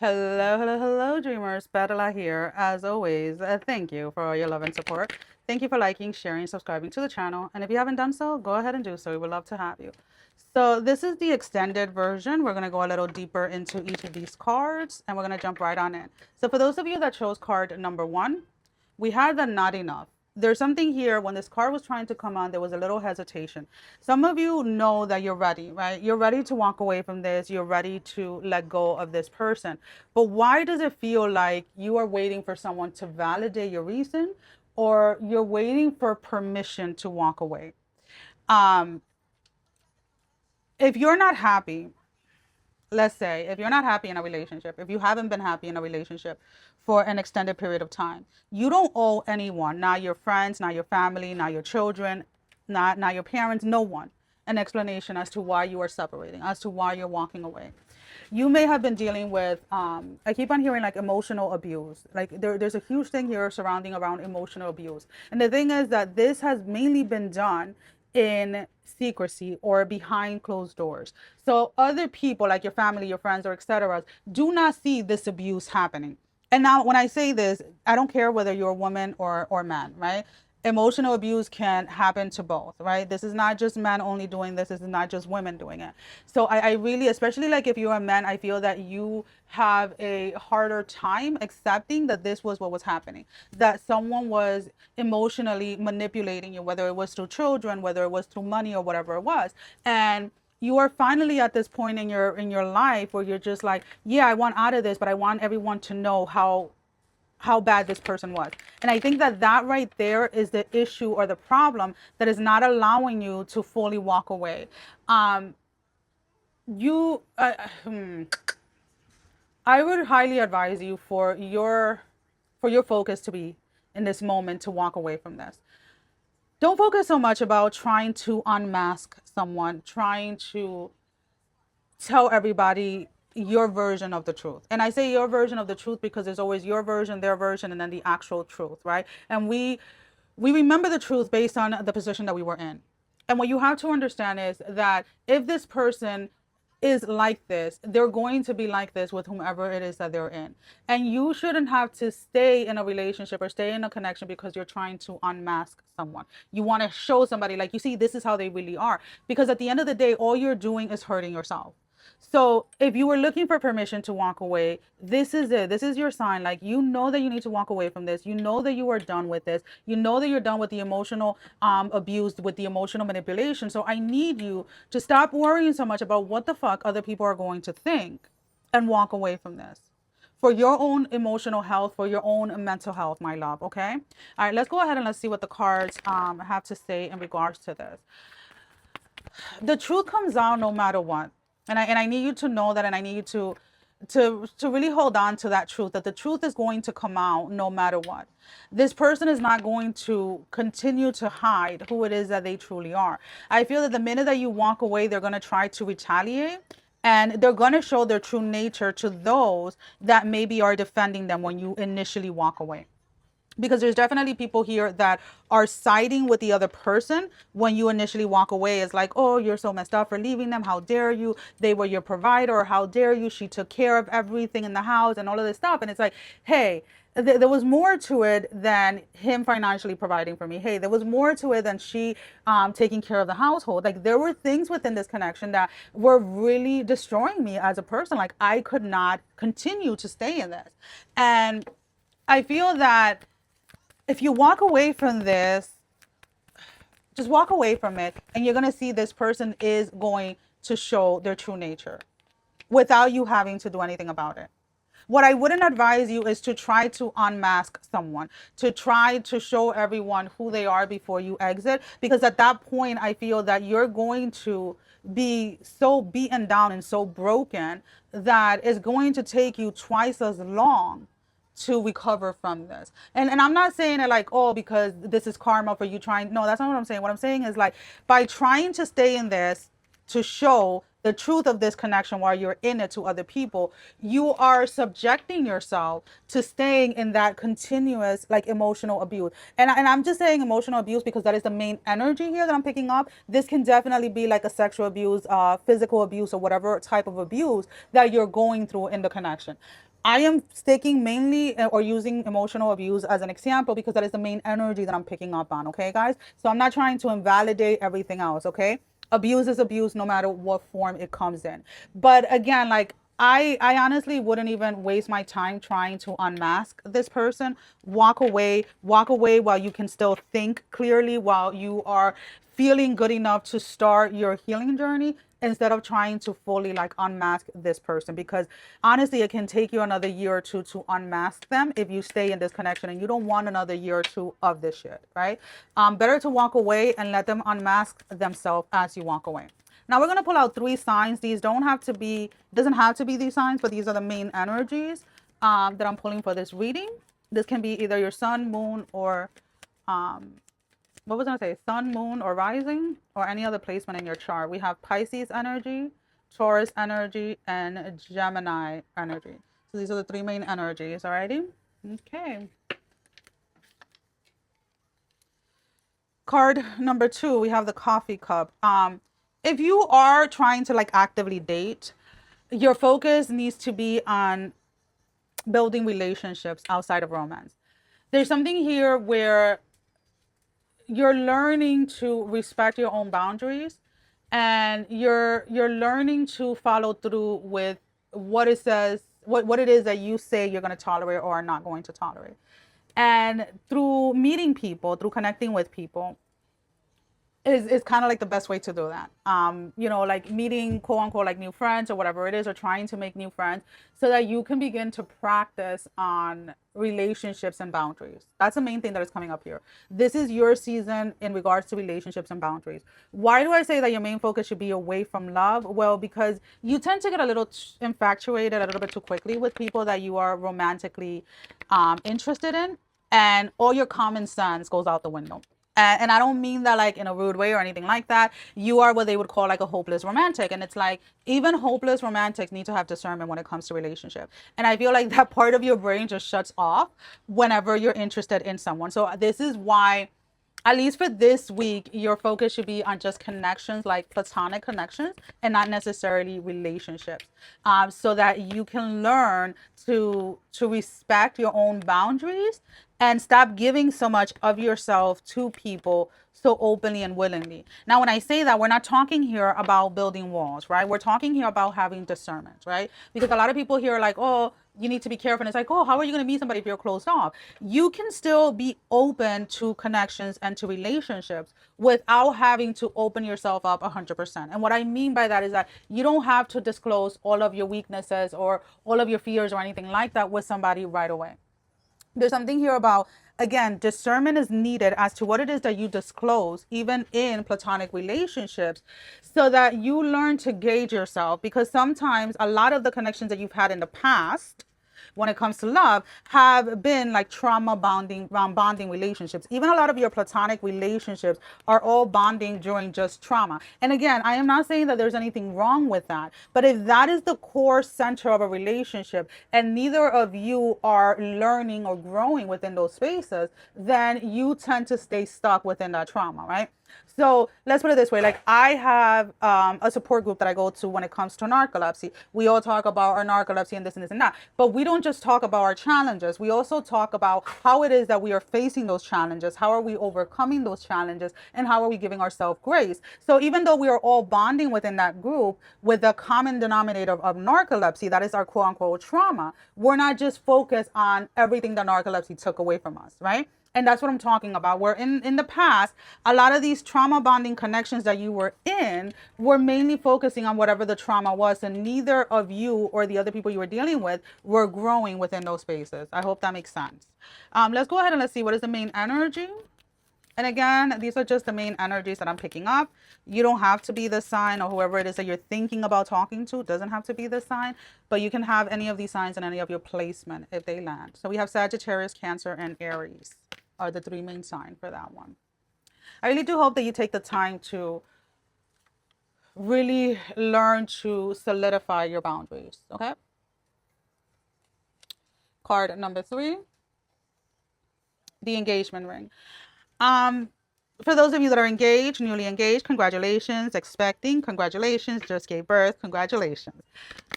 Hello, hello, hello, dreamers. Perla here. As always, thank you for all your love and support. Thank you for liking, sharing, subscribing to the channel. And if you haven't done so, go ahead and do so. We would love to have you. So this is the extended version. We're going to go a little deeper into each of these cards, and we're going to jump right on in. So for those of you that chose card number one, we had the not enough. There's something here. When this card was trying to come on, there was a little hesitation. Some of you know that you're ready, right? You're ready to walk away from this. You're ready to let go of this person. But why does it feel like you are waiting for someone to validate your reason, or you're waiting for permission to walk away? Um, if you're not happy, let's say if you're not happy in a relationship, if you haven't been happy in a relationship for an extended period of time, you don't owe anyone, not your friends, not your family, not your children, not your parents, no one, an explanation as to why you are separating, as to why you're walking away. You may have been dealing with I keep on hearing like emotional abuse. Like there's a huge thing here surrounding around emotional abuse. And the thing is that this has mainly been done in secrecy or behind closed doors. So other people like your family, your friends, or etc. do not see this abuse happening. And now when I say this, I don't care whether you're a woman or man, right? Emotional abuse can happen to both, right? This is not just men only doing this. This is not just women doing it. So I really, especially like if you're a man, I feel that you have a harder time accepting that this was what was happening, that someone was emotionally manipulating you, whether it was through children, whether it was through money or whatever it was. And you are finally at this point in your life where you're just like, yeah, I want out of this, but I want everyone to know how bad this person was. And I think that that right there is the issue or the problem that is not allowing you to fully walk away. Um, you, I would highly advise you for your focus to be in this moment to walk away from this. Don't focus so much about trying to unmask someone, trying to tell everybody your version of the truth. And I say your version of the truth because there's always your version, their version, and then the actual truth, right? And we remember the truth based on the position that we were in. And what you have to understand is that if this person is like this, they're going to be like this with whomever it is that they're in. And you shouldn't have to stay in a relationship or stay in a connection because you're trying to unmask someone. You want to show somebody, like, you see, this is how they really are. Because at the end of the day, all you're doing is hurting yourself. So if you were looking for permission to walk away, this is it. This is your sign. Like, you know that you need to walk away from this. You know that you are done with this. You know that you're done with the emotional abuse, with the emotional manipulation. So I need you to stop worrying so much about what the fuck other people are going to think and walk away from this. For your own emotional health, for your own mental health, my love, okay? All right, let's go ahead and let's see what the cards have to say in regards to this. The truth comes out no matter what. And I need you to know that, and I need you to really hold on to that truth, that the truth is going to come out no matter what. This person is not going to continue to hide who it is that they truly are. I feel that the minute that you walk away, they're going to try to retaliate, and they're going to show their true nature to those that maybe are defending them when you initially walk away, because there's definitely people here that are siding with the other person when you initially walk away. It's like, oh, you're so messed up for leaving them. How dare you? They were your provider. Or how dare you? She took care of everything in the house and all of this stuff. And it's like, hey, there was more to it than him financially providing for me. Hey, there was more to it than she taking care of the household. Like, there were things within this connection that were really destroying me as a person. Like, I could not continue to stay in this. And I feel that if you walk away from this, just walk away from it, and you're going to see this person is going to show their true nature without you having to do anything about it. What I wouldn't advise you is to try to unmask someone, to try to show everyone who they are before you exit, because at that point, I feel that you're going to be so beaten down and so broken that it's going to take you twice as long to recover from this. And I'm not saying it like, oh, because this is karma for you trying. No, that's not what I'm saying. What I'm saying is, like, by trying to stay in this to show the truth of this connection while you're in it to other people, you are subjecting yourself to staying in that continuous, like, emotional abuse. And I'm just saying emotional abuse because that is the main energy here that I'm picking up. This can definitely be like a sexual abuse, physical abuse, or whatever type of abuse that you're going through in the connection. I am sticking mainly or using emotional abuse as an example because that is the main energy that I'm picking up on. Okay, guys? So I'm not trying to invalidate everything else. Okay? Abuse is abuse no matter what form it comes in. But again, like, I honestly wouldn't even waste my time trying to unmask this person. Walk away while you can still think clearly, while you are feeling good enough to start your healing journey, instead of trying to fully like unmask this person, because honestly it can take you another year or two to unmask them if you stay in this connection, and you don't want another year or two of this shit, right? Better to walk away and let them unmask themselves as you walk away. Now we're going to pull out 3 signs. These don't have to be, doesn't have to be these signs, but these are the main energies that I'm pulling for this reading. This can be either your sun, moon, or um, what was I going to say? Sun, moon, or rising, or any other placement in your chart. We have Pisces energy, Taurus energy, and Gemini energy. So these are the 3 main energies, alrighty? Okay. Card number 2, we have the coffee cup. If you are trying to like actively date, your focus needs to be on building relationships outside of romance. There's something here where you're learning to respect your own boundaries, and you're learning to follow through with what it says, what it is that you say you're going to tolerate or are not going to tolerate. And through meeting people, through connecting with people, is kind of like the best way to do that. Like meeting quote unquote like new friends or whatever it is, or trying to make new friends so that you can begin to practice on relationships and boundaries. That's the main thing that is coming up here. This is your season in regards to relationships and boundaries. Why do I say that your main focus should be away from love? Well, because you tend to get a little infatuated a little bit too quickly with people that you are romantically interested in, and all your common sense goes out the window. And I don't mean that like in a rude way or anything like that. You are what they would call like a hopeless romantic. And it's like, even hopeless romantics need to have discernment when it comes to relationship. And I feel like that part of your brain just shuts off whenever you're interested in someone. So this is why, at least for this week, your focus should be on just connections, like platonic connections, and not necessarily relationships, so that you can learn to respect your own boundaries and stop giving so much of yourself to people so openly and willingly. Now, when I say that, we're not talking here about building walls, right? We're talking here about having discernment, right? Because a lot of people here are like, oh, you need to be careful. And it's like, oh, how are you going to meet somebody if you're closed off? You can still be open to connections and to relationships without having to open yourself up 100%. And what I mean by that is that you don't have to disclose all of your weaknesses or all of your fears or anything like that with somebody right away. There's something here about, again, discernment is needed as to what it is that you disclose, even in platonic relationships, so that you learn to gauge yourself. Because sometimes a lot of the connections that you've had in the past, when it comes to love, have been like trauma bonding relationships. Even a lot of your platonic relationships are all bonding during just trauma. And again, I am not saying that there's anything wrong with that, but if that is the core center of a relationship and neither of you are learning or growing within those spaces, then you tend to stay stuck within that trauma, right? So let's put it this way. Like, I have a support group that I go to when it comes to narcolepsy. We all talk about our narcolepsy and this and this and that. But we don't just talk about our challenges. We also talk about how it is that we are facing those challenges. How are we overcoming those challenges? And how are we giving ourselves grace? So even though we are all bonding within that group with the common denominator of narcolepsy, that is our quote unquote trauma, we're not just focused on everything that narcolepsy took away from us, right? And that's what I'm talking about. Where in the past, a lot of these trauma bonding connections that you were in were mainly focusing on whatever the trauma was, and neither of you or the other people you were dealing with were growing within those spaces. I hope that makes sense. Let's go ahead and let's see what is the main energy. And again, these are just the main energies that I'm picking up. You don't have to be the sign, or whoever it is that you're thinking about talking to doesn't have to be the sign, but you can have any of these signs in any of your placement if they land. So we have Sagittarius, Cancer, and Aries are the 3 main signs for that one. I really do hope that you take the time to really learn to solidify your boundaries, okay? Card number 3, the engagement ring. For those of you that are engaged, newly engaged, congratulations. Expecting, congratulations. Just gave birth, congratulations.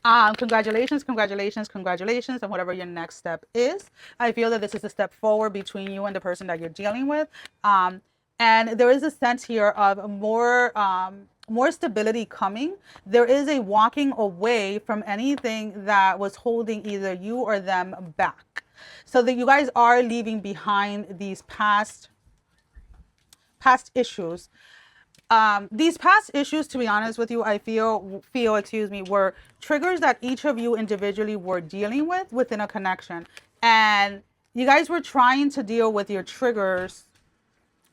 Congratulations, congratulations, congratulations, and whatever your next step is. I feel that this is a step forward between you and the person that you're dealing with. And there is a sense here of more stability coming. There is a walking away from anything that was holding either you or them back. So that you guys are leaving behind these past issues. These past issues, to be honest with you, I feel, were triggers that each of you individually were dealing with within a connection. And you guys were trying to deal with your triggers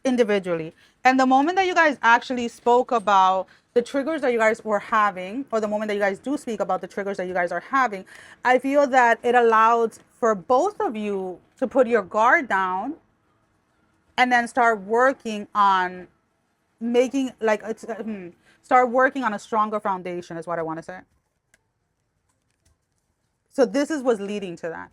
individually. And the moment that you guys actually spoke about the triggers that you guys were having, or the moment that you guys do speak about the triggers that you guys are having, I feel that it allowed for both of you to put your guard down and then start working on making like start working on a stronger foundation is what I want to say. So this is what's leading to that.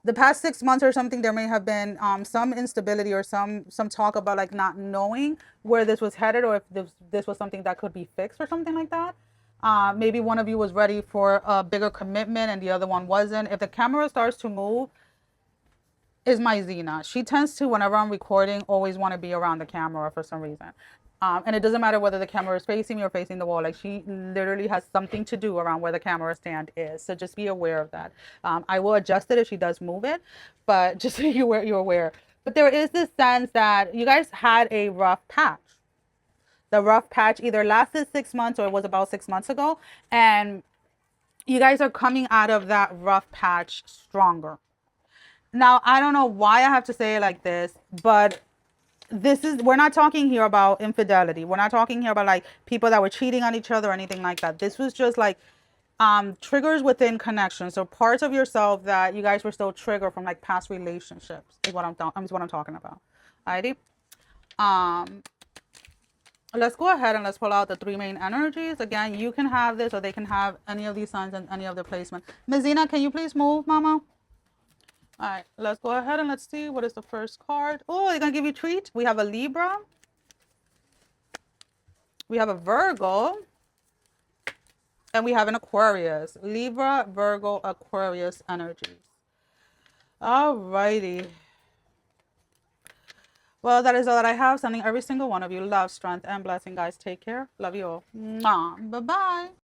The past 6 months or something, there may have been some instability or some talk about like not knowing where this was headed, or if this was something that could be fixed or something like that. Maybe one of you was ready for a bigger commitment and the other one wasn't. If the camera starts to move, is my Zena. She tends to, whenever I'm recording, always want to be around the camera for some reason. And it doesn't matter whether the camera is facing me or facing the wall. Like, she literally has something to do around where the camera stand is. So just be aware of that. I will adjust it if she does move it, but just so you're aware. But there is this sense that you guys had a rough patch. The rough patch either lasted 6 months or it was about 6 months ago. And you guys are coming out of that rough patch stronger. Now, I don't know why I have to say it like this, but we're not talking here about infidelity. We're not talking here about like people that were cheating on each other or anything like that. This was just like triggers within connections. So parts of yourself that you guys were still triggered from like past relationships is what I'm talking about. Alrighty. Let's go ahead and let's pull out the three main energies. Again, you can have this or they can have any of these signs and any of the placement. Ms. Zena, can you please move, Mama? All right, let's go ahead and let's see what is the first card. Oh, they're gonna give you a treat. We have a Libra. We have a Virgo. And we have an Aquarius. Libra, Virgo, Aquarius energies. All righty. Well, that is all that I have. Sending every single one of you love, strength, and blessing, guys. Take care. Love you all. Bye-bye.